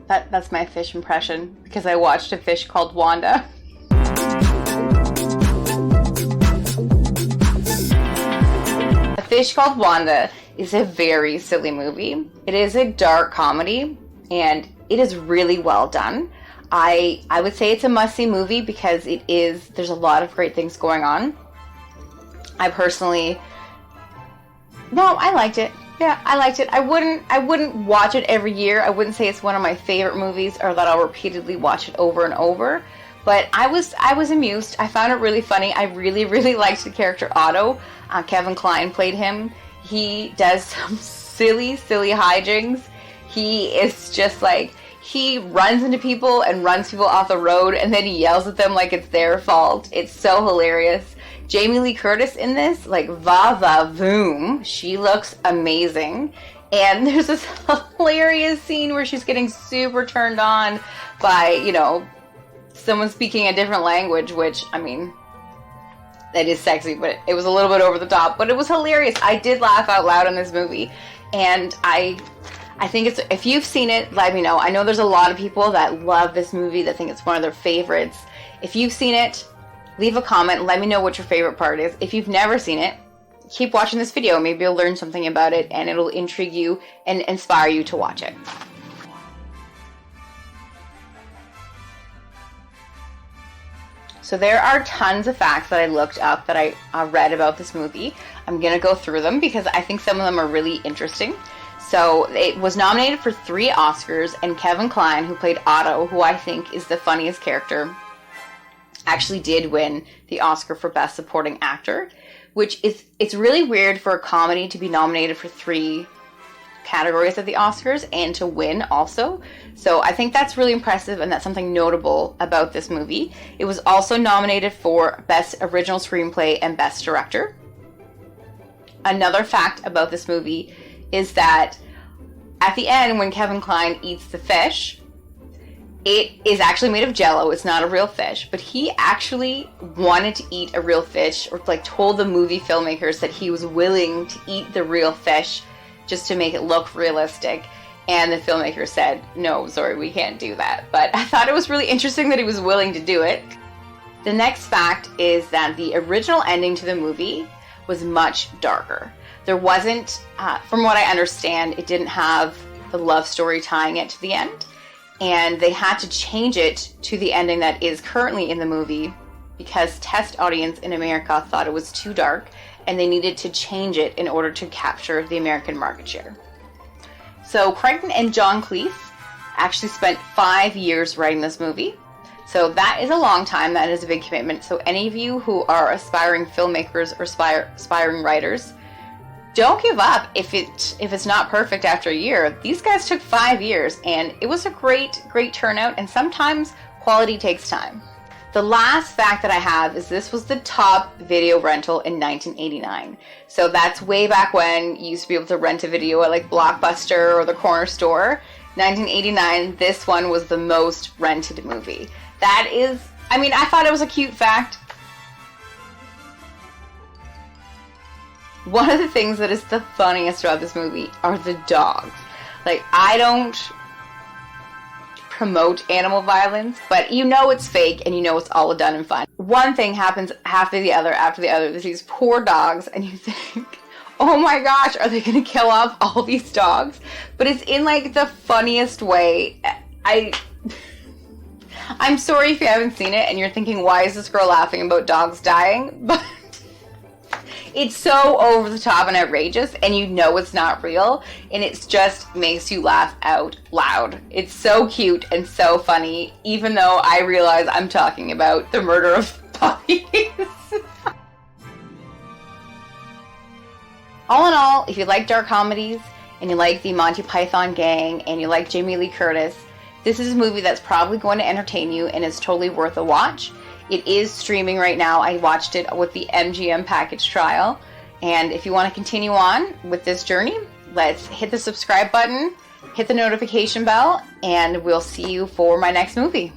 That's my fish impression because I watched A Fish Called Wanda. A Fish Called Wanda is a very silly movie. It is a dark comedy and it is really well done. I would say it's a must-see movie because there's a lot of great things going on. I liked it. Yeah, I liked it. I wouldn't watch it every year. I wouldn't say it's one of my favorite movies or that I'll repeatedly watch it over and over. But I was amused. I found it really funny. I really, really liked the character Otto. Kevin Kline played him. He does some silly, silly hijinks. He is just like, he runs into people and runs people off the road and then he yells at them like it's their fault. It's so hilarious. Jamie Lee Curtis in this, like, va-va-voom. She looks amazing. And there's this hilarious scene where she's getting super turned on by, you know, someone speaking a different language, which, I mean, that is sexy, but it was a little bit over the top. But it was hilarious. I did laugh out loud in this movie. And I think it's, if you've seen it, let me know. I know there's a lot of people that love this movie, that think it's one of their favorites. If you've seen it, leave a comment. Let me know what your favorite part is. If you've never seen it, keep watching this video. Maybe you'll learn something about it and it'll intrigue you and inspire you to watch it. So there are tons of facts that I looked up that I read about this movie. I'm going to go through them because I think some of them are really interesting. So it was nominated for 3 Oscars, and Kevin Kline, who played Otto, who I think is the funniest character, actually did win the Oscar for Best Supporting Actor, which it's really weird for a comedy to be nominated for 3 categories at the Oscars and to win also. So I think that's really impressive and that's something notable about this movie. It was also nominated for Best Original Screenplay and Best Director. Another fact about this movie is that at the end, when Kevin Kline eats the fish, it is actually made of Jell-O. It's not a real fish, but he actually wanted to eat a real fish, or like told the movie filmmakers that he was willing to eat the real fish just to make it look realistic. And the filmmaker said, no, sorry, we can't do that. But I thought it was really interesting that he was willing to do it. The next fact is that the original ending to the movie was much darker. There wasn't, from what I understand, it didn't have the love story tying it to the end. And they had to change it to the ending that is currently in the movie because test audience in America thought it was too dark and they needed to change it in order to capture the American market share. So Crichton and John Cleese actually spent 5 years writing this movie. So that is a long time. That is a big commitment. So any of you who are aspiring filmmakers or aspiring writers, don't give up if it's not perfect after a year. These guys took 5 years and it was a great turnout, and sometimes quality takes time. The last fact that I have is this was the top video rental in 1989. So that's way back when you used to be able to rent a video at like Blockbuster or the corner store. 1989, this one was the most rented movie. That is, I mean, I thought it was a cute fact. One of the things that is the funniest about this movie are the dogs. Like, I don't promote animal violence, but you know it's fake and you know it's all done in fun. One thing happens after the other. There's these poor dogs and you think, oh my gosh, are they gonna kill off all these dogs? But it's in like the funniest way. I'm sorry if you haven't seen it and you're thinking, why is this girl laughing about dogs dying? But it's so over the top and outrageous, and you know it's not real, and it just makes you laugh out loud. It's so cute and so funny, even though I realize I'm talking about the murder of puppies. All in all, if you like dark comedies, and you like the Monty Python gang, and you like Jamie Lee Curtis, this is a movie that's probably going to entertain you, and it's totally worth a watch. It is streaming right now. I watched it with the MGM package trial. And if you want to continue on with this journey, let's hit the subscribe button, hit the notification bell, and we'll see you for my next movie.